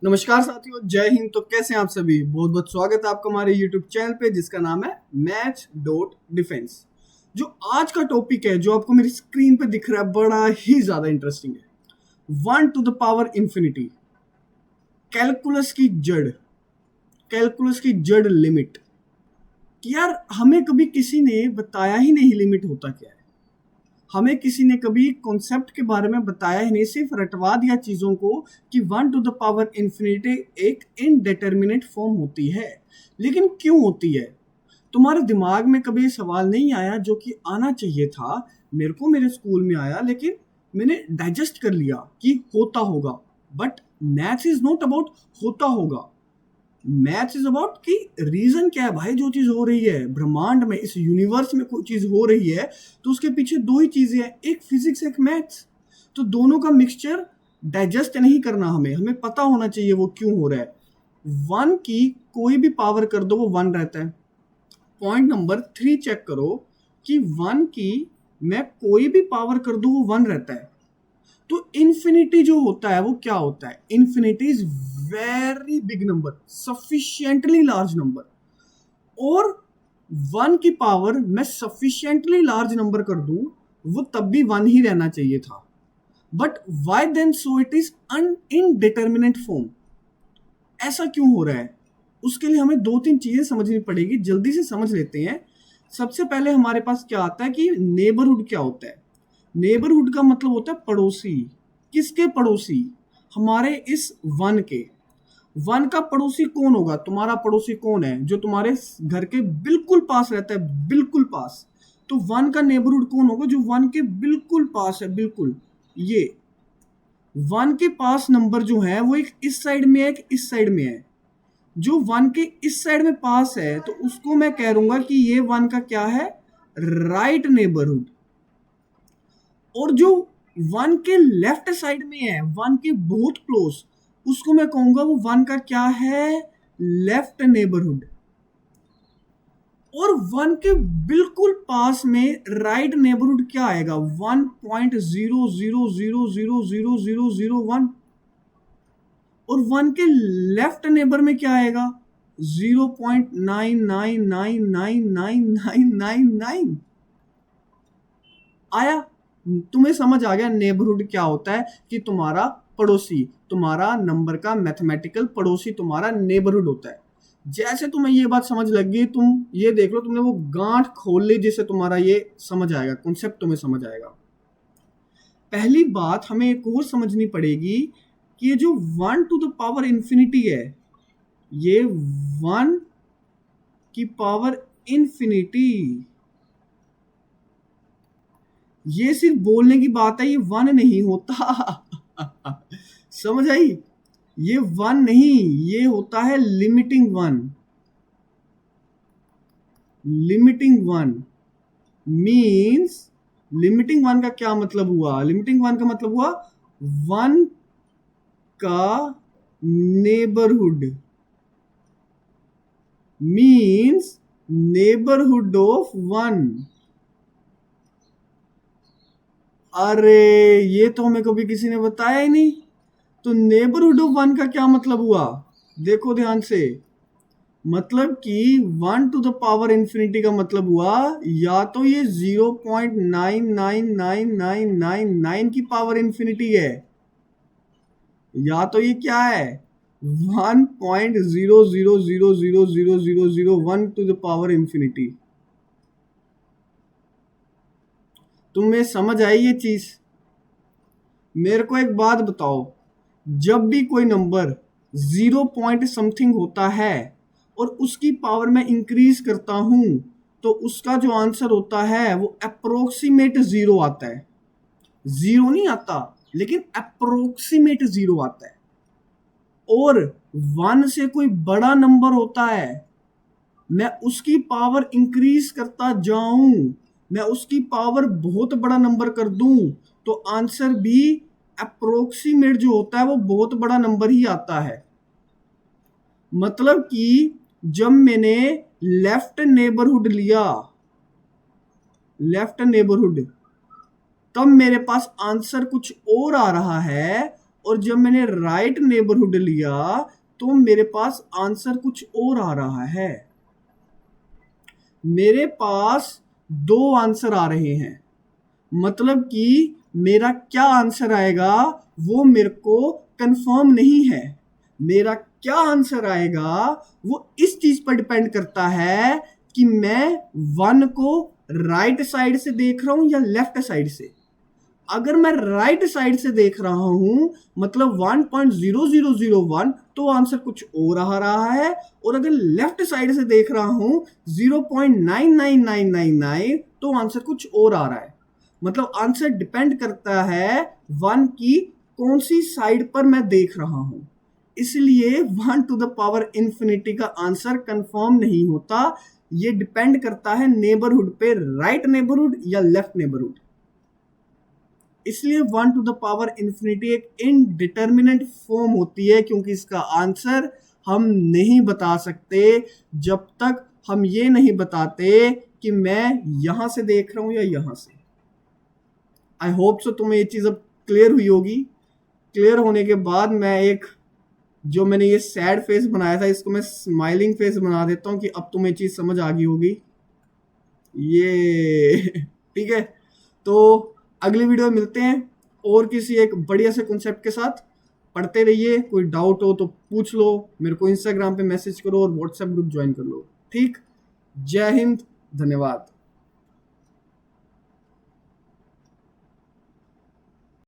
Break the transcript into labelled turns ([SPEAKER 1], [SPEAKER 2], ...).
[SPEAKER 1] नमस्कार साथियों, जय हिंद। तो कैसे हैं आप सभी? बहुत बहुत स्वागत है आपका हमारे YouTube चैनल पे जिसका नाम है मैच डॉट डिफेंस। जो आज का टॉपिक है जो आपको मेरी स्क्रीन पे दिख रहा है, बड़ा ही ज्यादा इंटरेस्टिंग है। 1 to the power infinity, calculus की जड़, कैलकुलस की जड़ लिमिट। कि यार हमें कभी किसी ने बताया ही नहीं लिमिट होता क्या है। हमें किसी ने कभी कॉन्सेप्ट के बारे में बताया ही नहीं, सिर्फ रटवा दिया चीज़ों को कि 1 to the power इंफिनिटी एक इनडेटर्मिनेट फॉर्म होती है। लेकिन क्यों होती है? तुम्हारे दिमाग में कभी ये सवाल नहीं आया जो कि आना चाहिए था? मेरे को मेरे स्कूल में आया, लेकिन मैंने डाइजेस्ट कर लिया कि होता होगा। But maths is not about होता होगा। मैथ्स इज अबाउट कि रीजन क्या है भाई। जो चीज हो रही है ब्रह्मांड में, इस यूनिवर्स में कोई चीज हो रही है तो उसके पीछे दो ही चीजें हैं, एक फिजिक्स एक मैथ्स। तो दोनों का मिक्सचर डाइजेस्ट नहीं करना, हमें पता होना चाहिए वो क्यों हो रहा है। 1 की कोई भी पावर कर दो वो 1 रहता है। पॉइंट नंबर 3 चेक करो कि 1 की मैं कोई भी पावर कर दूं वो 1 रहता है। तो इन्फिनिटी जो होता है वो क्या होता है? Infinity is very big number, sufficiently large number. और 1 की पावर मैं सफिशिएंटली लार्ज नंबर कर दूं, वो तब भी 1 ही रहना चाहिए था। But why then so it is an indeterminate form. ऐसा क्यों हो रहा है? उसके लिए हमें 2-3 चीजें समझनी पड़ेगी। जल्दी से समझ लेते हैं। सबसे पहले हमारे पास क्या आता है कि नेबरहुड क्या होता है। नेबरहुड का मतलब होता है पड़ोसी। किसके पड़ोसी? हमारे इस 1 के। 1 का पड़ोसी कौन होगा? तुम्हारा पड़ोसी कौन है जो तुम्हारे घर के बिल्कुल पास रहता है? बिल्कुल पास। तो 1 का नेबरहुड कौन होगा जो 1 के बिल्कुल पास है? बिल्कुल ये 1 के पास नंबर जो है वो एक इस साइड में है, एक इस साइड में है। जो 1 के इस साइड में पास है तो उसको मैं कह दूंगा कि ये 1 का क्या है? Right neighbourhood. और जो 1 के लेफ्ट साइड में है, 1 के बहुत क्लोज, उसको मैं कहूंगा वो 1 का क्या है? Left neighbourhood. और 1 के बिल्कुल पास में राइट नेबरहुड क्या आएगा? 1.00000001। और 1 के लेफ्ट नेबर में क्या आएगा? 0.99999999 आया। तुम्हें समझ आ गया नेबरहुड क्या होता है? कि तुम्हारा पड़ोसी, तुम्हारा नंबर का मैथमेटिकल पड़ोसी तुम्हारा नेबरहुड होता है। जैसे तुम्हें ये बात समझ लग गई, तुम ये देख लो तुमने वो गांठ खोल ली जिससे तुम्हारा ये समझ आएगा, कॉन्सेप्ट तुम्हें समझ आएगा। पहली बात हमें एक और समझनी पड़ेगी कि ये जो 1 to the power इंफिनिटी है, ये 1 की पावर इंफिनिटी, ये सिर्फ बोलने की बात है, ये 1 नहीं होता। समझ आई? ये 1 नहीं, ये होता है लिमिटिंग 1। लिमिटिंग 1 मीन्स, लिमिटिंग 1 का क्या मतलब हुआ? लिमिटिंग 1 का मतलब हुआ 1 का नेबरहुड मीन्स नेबरहुड ऑफ 1। अरे ये तो हमें कभी किसी ने बताया ही नहीं। तो नेबरहुड ऑफ 1 का क्या मतलब हुआ? देखो ध्यान से। मतलब कि 1 to the power इंफिनिटी का मतलब हुआ या तो ये 0.999999 की पावर इंफिनिटी है, या तो ये क्या है? 1.00000001 टू द पावर इंफिनिटी। तुम्हें समझ आई ये चीज? मेरे को एक बात बताओ, जब भी कोई नंबर 0 पॉइंट समथिंग होता है और उसकी पावर में इंक्रीज करता हूं, तो उसका जो आंसर होता है वो अप्रोक्सीमेट 0 आता है। 0 नहीं आता, लेकिन अप्रोक्सीमेट 0 आता है। और 1 से कोई बड़ा नंबर होता है, मैं उसकी पावर इंक्रीज करता जाऊं, मैं उसकी पावर बहुत बड़ा नंबर कर दूं, तो आंसर भी अप्रोक्सीमेट जो होता है वो बहुत बड़ा नंबर ही आता है। मतलब कि जब मैंने लेफ्ट नेबरहुड लिया, लेफ्ट नेबरहुड, तब मेरे पास आंसर कुछ और आ रहा है। और जब मैंने राइट नेबरहुड लिया तो मेरे पास आंसर कुछ और आ रहा है। मेरे पास दो आंसर आ रहे हैं, मतलब कि मेरा क्या आंसर आएगा वो मेरे को कंफर्म नहीं है। मेरा क्या आंसर आएगा वो इस चीज पर डिपेंड करता है कि मैं 1 को राइट साइड से देख रहा हूं या लेफ्ट साइड से। अगर मैं राइट साइड से देख रहा हूं मतलब 1.0001 तो आंसर कुछ और आ रहा है, और अगर लेफ्ट साइड से देख रहा हूं 0.99999 तो आंसर कुछ और आ रहा है। मतलब आंसर डिपेंड करता है 1 की कौन सी साइड पर मैं देख रहा हूं। इसलिए 1 टू द पावर इंफिनिटी का आंसर कंफर्म नहीं होता, ये डिपेंड करता है नेबरहुड पे, राइट नेबरहुड या लेफ्ट नेबरहुड। इसलिए 1 टू द पावर इंफिनिटी एक इनडिटर्मिनेट फॉर्म होती है, क्योंकि इसका आंसर हम नहीं बता सकते जब तक हम ये नहीं बताते कि मैं यहां से देख रहा हूं या यहां से। आई होप सो तुम्हें ये चीज अब क्लियर हुई होगी। क्लियर होने के बाद मैं एक जो मैंने ये सैड फेस बनाया था इसको मैं स्माइलिंग फेस बना देता हूं कि अब तुम्हें चीज समझ आ गई होगी ये। ठीक है, तो अगली वीडियो में मिलते हैं और किसी एक बढ़िया से कॉन्सेप्ट के साथ। पढ़ते रहिए, कोई डाउट हो तो पूछ लो, मेरे को इंस्टाग्राम पे मैसेज करो और व्हाट्सएप ग्रुप ज्वाइन कर लो। ठीक, जय हिंद, धन्यवाद।